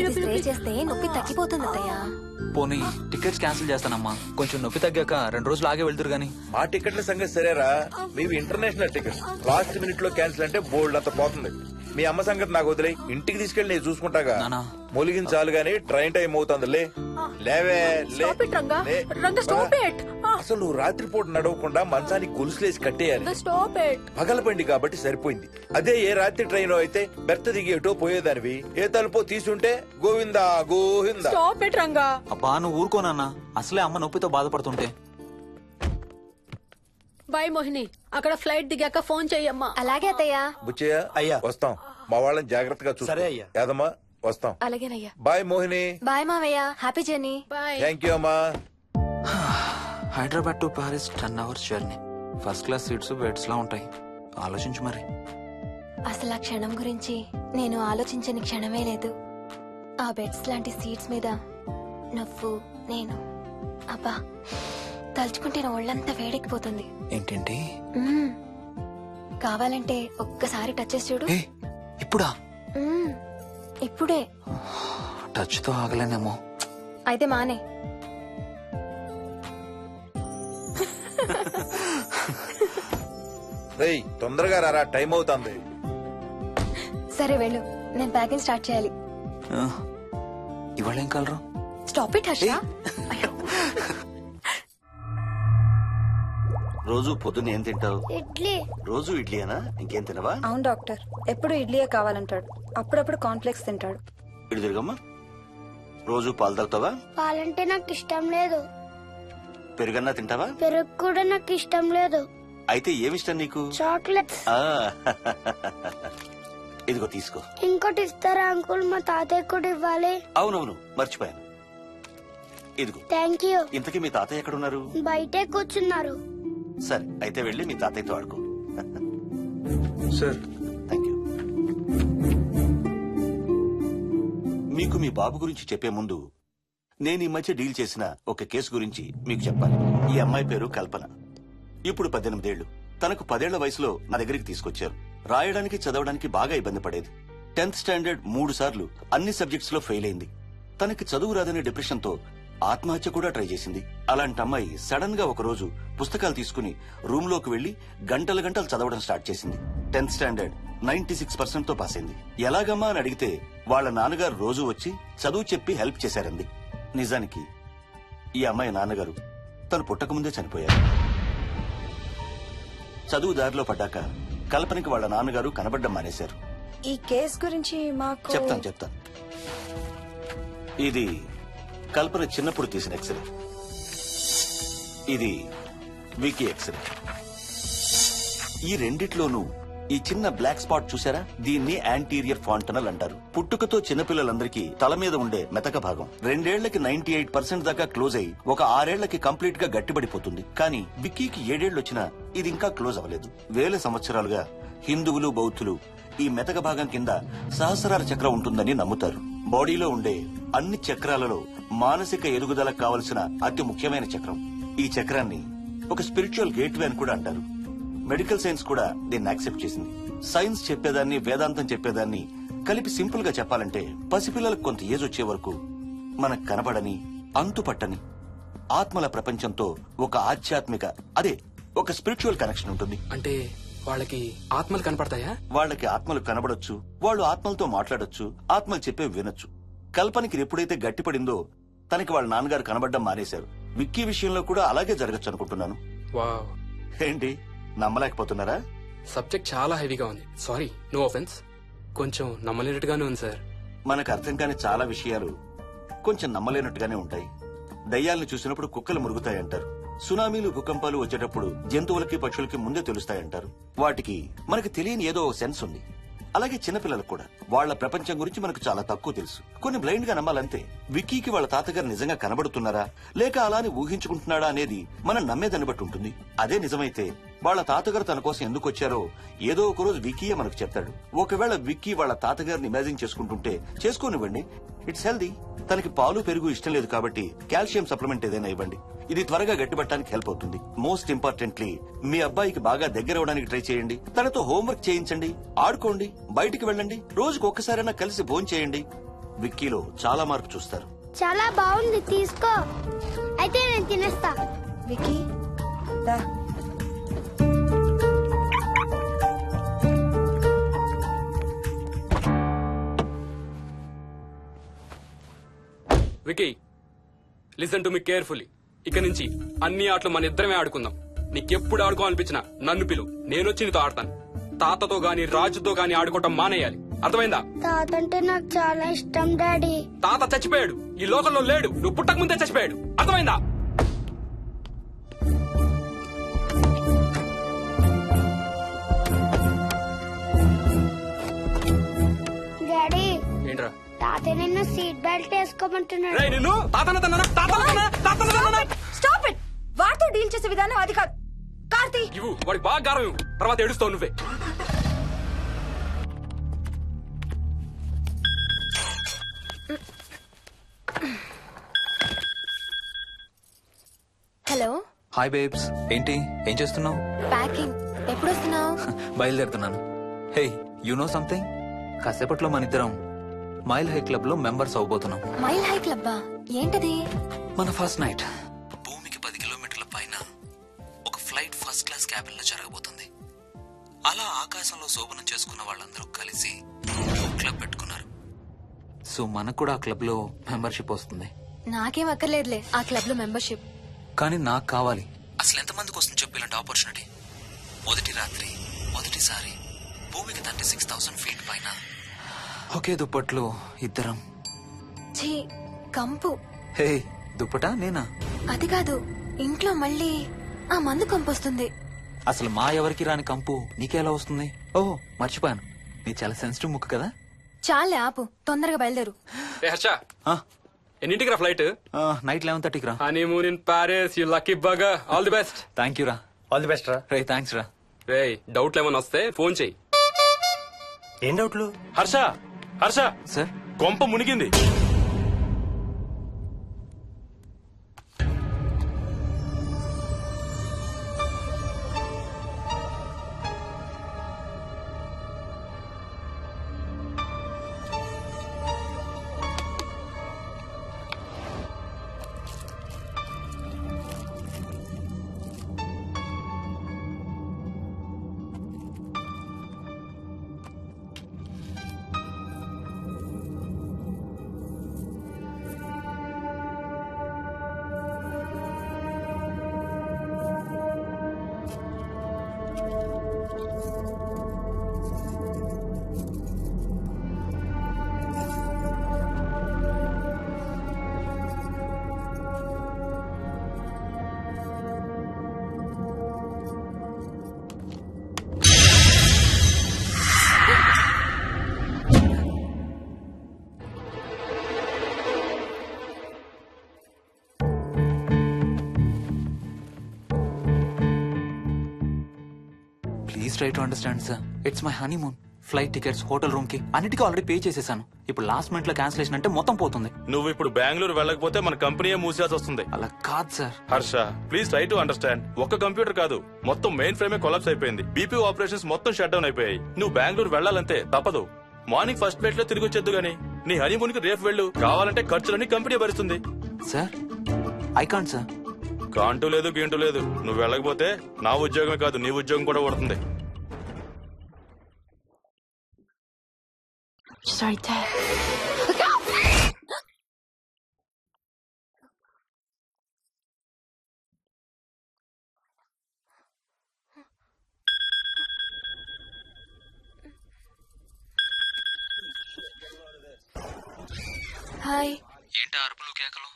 ఇది స్ప్రే చేస్తే నొప్పి తగ్గిపోతుంది అత్తయ్య. పోనీ టికెట్స్ క్యాన్సిల్ చేస్తానమ్మా. కొంచెం నొప్పి తగ్గాక 2 రోజులు ఆగే వెళ్తురు గాని. మా టికెట్ల సంగతి సరేరా, మీవి ఇంటర్నేషనల్ టికెట్స్. లాస్ట్ మినిట్ లో క్యాన్సిల్ అంటే బోల్డ్ అంత పోతుంది. మీ అమ్మ సంగతి నాకు వదిలే, ఇంటికి తీసుకెళ్లి నేను చూసుకుంటాగా. నానా మొలిగించాలు గాని ట్రైన్ టైం అవుతుంది. లేవే Stop it, Ranga. Ranga, stop it. అసలు నువ్వు రాత్రిపూట నడవకుండా మంచానికి గొలుసులేసి కట్టేయాలి. Stop it. పగలబండి కాబట్టి సరిపోయింది. అదే ఏ రాత్రి ట్రైన్ అయితే బెర్త దిగి ఎటో పోయేదానివి. ఏ తలుపో తీసుంటే Govinda Govinda. Stop it, Ranga. అబ్బా నువ్వు ఊరుకోనన్నా, అసలే అమ్మ నొప్పితో బాధపడుతుంటే. బాయ్ మోహిని, అక్కడ ఫ్లైట్ దిగాక ఫోన్ చెయ్యమ్మా. అలాగే అత్తయ్య. బుచ్చయ్య అయ్యా. వస్తాం. మా వాళ్ళని జాగ్రత్తగా చూసుకో. సరే అయ్యా. యాదమ్మా వస్తాం. అలాగేనయ్యా. బాయ్ మోహిని. బాయ్ మావయ్య. Happy journey. Bye. Thank you అమ్మా. Hyderabad to Paris 10 hours journey. First class seats beds లా ఉంటాయి. ఆలోచించు మరి. అసలు ఆ క్షణం గురించి నేను ఆలోచించని క్షణమే లేదు. ఆ బెడ్స్ లాంటి సీట్స్ మీద నువ్వు నేను, అబ్బా తలుచుకుంటే నా ఒళ్ళంతా వేడెక్కిపోతుంది. ఏంటంటే మ్మ్. కావాలంటే ఒక్కసారి టచ్ చేసి చూడు. ఇప్పుడా? మ్మ్. ఇప్పుడే. టచ్ తో ఆగలేనేమో. అయితే మానే. రేయ్ తొందరగా రారా, టైం అవుతుంది. సరే వెళ్ళు, నేను ప్యాకింగ్ స్టార్ట్ చేయాలి. ఇవాళ ఏం కలరు? Stop it Harsha. అయ్యో. రోజు పొద్దున్న ఏం తింటావు? ఇడ్లీ. రోజు ఇడ్లీనా? ఇంకేం తినవా? అవును డాక్టర్, ఎప్పుడు ఇడ్లీయే కావాలంటాడు. అప్పుడప్పుడు కాన్ఫ్లెక్స్ తింటాడు. ఇటు తిరగమ్మా. రోజు పాలు తాగుతావా? పాలంటే నాకు ఇష్టం లేదు. పెరుగన్నా తింటావా? పెరుగు కూడా నాకు ఇష్టం లేదు. అయితే ఏమిష్టం నీకు? చాక్లెట్స్. ఆ, ఇదిగో తీసుకో. ఇంకోటి ఇస్తారా అంకుల్? మా తాతయ్య కూడా ఇవ్వాలి. అవునవును మర్చిపోయాను. ఇదిగో. Thank you. ఇంతకీ మీ తాతయ్య ఎక్కడున్నారు? బయటే కూర్చున్నారు. సరే అయితే వెళ్ళి మీ తాతయ్యతో ఆడుకో. Sir thank you. మీకు మీ బాబు గురించి చెప్పే ముందు నేను ఈ మధ్య డీల్ చేసిన ఒక కేసు గురించి మీకు చెప్పాలి. ఈ అమ్మాయి పేరు కల్పన. ఇప్పుడు 18 ఏళ్లు. తనకు 10 ఏళ్ల వయసులో నా దగ్గరికి తీసుకొచ్చారు. రాయడానికి చదవడానికి బాగా ఇబ్బంది పడేది. 10th స్టాండర్డ్ 3 సార్లు అన్ని సబ్జెక్ట్స్ లో ఫెయిల్ అయింది. తనకి చదువు రాదనే డిప్రెషన్ తో ఆత్మహత్య కూడా ట్రై చేసింది. అలాంటి అమ్మాయి సడన్ గా ఒక రోజు పుస్తకాలు తీసుకుని రూమ్ లోకి వెళ్లి గంటలు గంటలు చదవడం స్టార్ట్ చేసింది. 10th స్టాండర్డ్ 96% తో పాస్ అయింది. ఎలాగమ్మా అని అడిగితే వాళ్ళ నాన్నగారు రోజు వచ్చి చదువు చెప్పి హెల్ప్ చేశారంది. నిజానికి ఈ అమ్మాయి నాన్నగారు తను పుట్టకముందే చనిపోయారు. చదువు దారిలో పడ్డాక కల్పనకి వాళ్ళ నాన్నగారు కనబడ్డం మానేశారు. ఈ కేస్ గురించి మాకు చెప్తాను. ఇది కల్పన చిన్నప్పుడు తీసిన ఎక్స్రే. ఇది వికీ ఎక్స్రే. ఈ రెండిట్లోనూ ఈ చిన్న బ్లాక్ స్పాట్ చూసారా? దీన్ని యాంటీరియర్ ఫాంటనల్ అంటారు. పుట్టుకతో చిన్నపిల్లలందరికీ తల మీద ఉండే మెతక భాగం 2 ఏళ్లకి 98% దాకా క్లోజ్ అయి ఒక 6 ఏళ్లకి కంప్లీట్ గా గట్టిపడిపోతుంది. కానీ విక్కీకి 7 ఏళ్లు వచ్చినా ఇది ఇంకా క్లోజ్ అవ్వలేదు. వేల సంవత్సరాలుగా హిందువులు బౌద్ధులు ఈ మెతక భాగం కింద సహస్రార చక్రం ఉంటుందని నమ్ముతారు. బాడీలో ఉండే అన్ని చక్రాలలో మానసిక ఎదుగుదలకు కావలసిన అతి ముఖ్యమైన చక్రం. ఈ చక్రాన్ని ఒక స్పిరిచువల్ గేట్వే అని కూడా అంటారు. మెడికల్ సైన్స్ కూడా దీన్ని యాక్సెప్ట్ చేసింది. సైన్స్ చెప్పేదాన్ని వేదాంతం చెప్పేదాన్ని కలిపి సింపుల్ గా చెప్పాలంటే పసిపిల్లలకు కొంత ఏజ్ వచ్చే వరకు మనకు కనబడని అంతుపట్టని ఆత్మల ప్రపంచంతో ఒక ఆధ్యాత్మిక అదే ఒక స్పిరిచువల్ కనెక్షన్ ఉంటుంది. అంటే వాళ్ళకి ఆత్మలు కనపడతాయా? వాళ్ళకి ఆత్మలు కనబడొచ్చు, వాళ్ళు ఆత్మలతో మాట్లాడొచ్చు, ఆత్మలు చెప్పే వినొచ్చు. కల్పనకి ఎప్పుడైతే గట్టిపడిందో తనకి వాళ్ళ నాన్నగారు కనబడ్డం మానేశారు. విక్కీ విషయంలో కూడా అలాగే జరగచ్చు అనుకుంటున్నాను. వావ్, ఏంటి నమ్మలేకపోతున్నారా? సబ్జెక్ట్ చాలా హెవీగా ఉంది. Sorry, no offence. కొంచెం నమ్మలేనట్టుగానే ఉంది సార్. మనకు అర్థం కాని చాలా విషయాలు కొంచెం నమ్మలేనట్టుగానే ఉంటాయి. దయ్యాలను చూసినప్పుడు కుక్కలు మురుగుతాయంటారు. సునామీలు భూకంపాలు వచ్చేటప్పుడు జంతువులకి పక్షులకి ముందే తెలుస్తాయంటారు. వాటికి మనకు తెలియని ఏదో సెన్స్ ఉంది. అలాగే చిన్నపిల్లలకు కూడా వాళ్ల ప్రపంచం గురించి మనకు చాలా తక్కువ తెలుసు. కొన్ని బ్లైండ్ గా నమ్మాలంతే. విక్కీకి వాళ్ళ తాతగారు నిజంగా కనబడుతున్నారా లేక అలాని ఊహించుకుంటున్నాడా అనేది మనం నమ్మేదాన్ని బట్టి ఉంటుంది. అదే నిజమైతే వాళ్ళ తాతగారు తన కోసం ఎందుకు వచ్చారో ఏదో ఒక రోజు విక్కీయే మనకు చెప్తాడు. ఒకవేళ విక్కీ వాళ్ళ తాతగారిని ఇమాజిన్ చేసుకుంటుంటే చేసుకోనివ్వండి, ఇట్స్ హెల్దీ. తనకి పాలు పెరుగు ఇష్టం లేదు కాబట్టి కాల్షియం సప్లిమెంట్ ఏదైనా ఇవ్వండి. ఇది త్వరగా గట్టిపట్టడానికి హెల్ప్ అవుతుంది. మోస్ట్ ఇంపార్టెంట్లీ మీ అబ్బాయికి బాగా దగ్గర అవడానికి ట్రై చేయండి. తనతో హోంవర్క్ చేయించండి, ఆడుకోండి, బయటికి వెళ్ళండి, రోజుకు ఒక్కసారైనా కలిసి భోంచేయండి. విక్కీలో చాలా మార్పు చూస్తారు. చాలా బాగుంది, తీసుకో. అయితే నేను తినేస్తా. వికీ దా. Vicky listen to me carefully. ఇక నుంచి అన్ని ఆటలు మన ఇద్దరమే ఆడుకుందాం. నీకెప్పుడు ఆడుకోవాలనిపించినా నన్ను పిలు, నేనొచ్చి నీతో ఆడతాను. తాతతో గాని రాజుతో గాని ఆడుకోవటం మానేయాలి, అర్థమైందా? తాత అంటే నాకు చాలా ఇష్టం డాడీ. తాత చచ్చిపోయాడు, ఈ లోకంలో లేడు. నువ్వు పుట్టక ముందే చచ్చిపోయాడు, అర్థమైందా? డాడీ, ఏంట్రా తాత నిన్ను సీట్ బెల్ట్ వేసుకోమంటున్నాడు. రేయ్, నిన్ను తాతన స్టాప్ ఇట్. వాడితో డీల్ చేసే విధానం అది కాదు. కార్తీ, ఇవ్వు, వాడికి బాగా గారం ఇవ్వు, తర్వాత ఏడుస్తావు నువ్వే. హలో, హాయ్ బేబ్స్, ఏంటి ఏం చేస్తున్నావు? ప్యాకింగ్. ఎప్పుడు వస్తున్నావు? బయలుదేరుతున్నాను. Hey, you know something? కాసేపట్లో మన ఇద్దరం మైల్ హై క్లబ్ లో మెంబర్స్ అవబోతున్నాం. మైల్ హై క్లబ్బా? ఏంటది? మన ఫస్ట్ నైట్ భూమికి 10 కిలోమీటర్ల పైన ఒక ఫ్లైట్ ఫస్ట్ క్లాస్ క్యాబిన్ లో జరగబోతుంది. అలా ఆకాశంలో శోభనం చేసుకున్న వాళ్ళందరూ కలిసి ఒక క్లబ్ పెట్టుకున్నారు. సో మనకు కూడా ఆ క్లబ్ లో మెంబర్షిప్ వస్తుంది. నాకేం అక్కర్లేదులే ఆ క్లబ్ లో మెంబర్షిప్. కానీ నాకు కావాలి. అసలు ఎంతమందికి వస్తుంది చెప్పు ఇలాంటి ఆపర్చునిటీ? మొదటి రాత్రి, మొదటిసారి భూమికి 36,000 ఫీట్ పైన ఒకే దుప్పట్లో ఇద్దరం. ఛీ, కంపు. హే, దుప్పటా నేనా? అది కాదు, ఇంట్లో మళ్ళీ ఆ మందు కంపొస్తుంది. అసలు మా ఎవరికి రాని కంపు నీకెలా వస్తుంది? ఓహో, మర్చిపోయాను, నీ చాలా సెన్సిటివ్ ముక్కు కదా. చాలే ఆపు, తొందరగా బయలుదేరు. ఏ హర్ష, ఆ, ఎన్నింటికి రా ఫ్లైట్? నైట్ 11:30కి రా. Honeymoon in Paris, you lucky bugger. All the best. Thank you రా. ఆల్ ది బెస్ట్ రా. రే, థ్యాంక్స్ రా. రే, డౌట్లు ఏమైనా వస్తే ఫోన్ చెయ్యి. ఏం డౌట్లు? హర్ష, హర్ష, సార్, కొంప మునిగింది. Please try to understand sir. It's my honeymoon. Flight tickets, hotel room కి అన్నిటికీ ఆల్రెడీ పే చేసేసాను. ఇప్పుడు లాస్ట్ మినిట్ లో క్యాన్సిలేషన్ అంటే మొత్తం పోతుంది. నువ్వు ఇప్పుడు బెంగళూరు వెళ్ళకపోతే మన కంపెనీ మూసేయాల్సి వస్తుంది. అలా కాదు sir. Harsha, please try to understand. ఒక్క కంప్యూటర్ కాదు, మొత్తం మెయిన్ ఫ్రేమే కొలాప్స్ అయిపోయింది. బీపీ ఆపరేషన్స్ మొత్తం షట్ డౌన్ అయిపోయాయి. నువ్వు బెంగళూరు వెళ్ళాలంతే, తప్పదు. మార్నింగ్ ఫస్ట్ ఫ్లైట్ లో తిరిగి వచ్చేద్దు గానీ నీ హనీమూన్ కి రేపు వెళ్ళు. కావాలంటే ఖర్చులన్నీ కంపెనీ భరిస్తుంది. Sir, I can't sir. కాంటూ లేదు, గీంటూ లేదు. నువ్వు వెళ్ళకపోతే నా ఉద్యోగమే కాదు, నీ ఉద్యోగం కూడా పడుతుంది. హాయ్. ఏంటి అరుపులు కేకలు?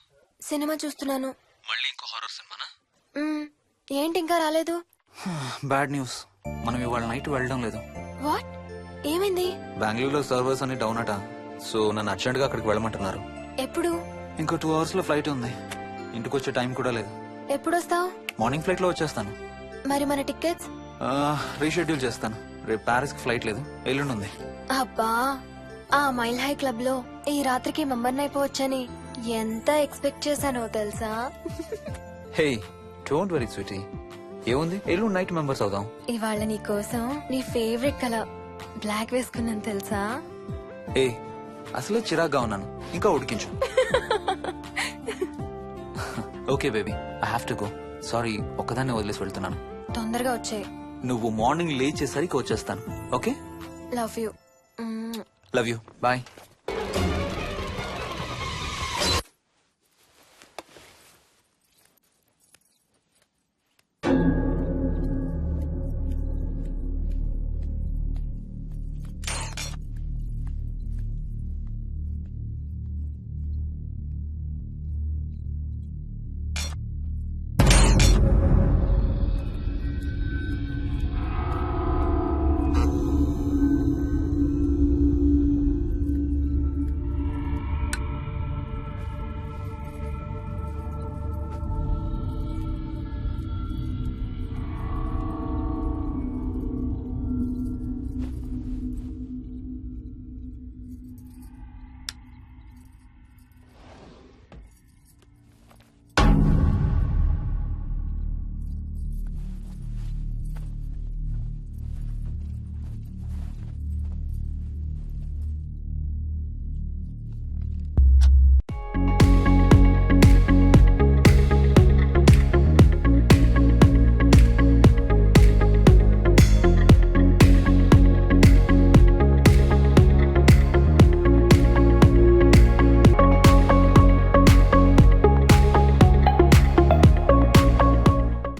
సినిమా చూస్తున్నాను. మళ్ళీ ఇంకో హారర్ సినిమానా? ఏంటి ఇంకా రాలేదు? బ్యాడ్ న్యూస్, మనం ఇవాళ నైట్ వెళ్ళడం లేదు. వాట్? ఏమైంది? బెంగళూరులో సర్వర్స్ అన్ని డౌన్ అట. సో నన్ను అర్జెంట్ గా అక్కడికి వెళ్ళమంటున్నారు. ఎప్పుడు? ఇంకో 2 hours లో ఫ్లైట్ ఉంది. ఇంటికి వచ్చే టైం కూడా లేదు. ఎప్పుడు వస్తావు? మార్నింగ్ ఫ్లైట్ లో వచ్చేస్తాను. మరి మన టికెట్స్? రీషెడ్యూల్ చేస్తాను. రేపు ప్యారిస్ కి ఫ్లైట్ లేదు, ఎల్లుండి ఉంది. అబ్బా, ఆ మైల్ హై క్లబ్ లో ఈ రాత్రికి మెంబర్ని అయిపోవచ్చని ఎంత ఎక్స్పెక్ట్ చేశానో తెలుసా? హే, డోంట్ వరీ స్వీటీ, ఏముంది, ఎల్లుండి నైట్ మెంబర్స్ అవుదాం. ఇవాళ నీ కోసం నీ ఫేవరెట్ కలర్ బ్లాక్ వేసుకున్నాను తెలుసా? ఏ, అసలే చిరాగ్గా ఉన్నాను ఇంకా ఉడికించు. Okay baby, I have to go. Sorry, ఒక్కదాన్ని వదిలేసి వెళ్తున్నాను. తొందరగా వచ్చే. నువ్వు మార్నింగ్ లేచేసరికి వచ్చేస్తాను. Okay, love you. Love you, bye.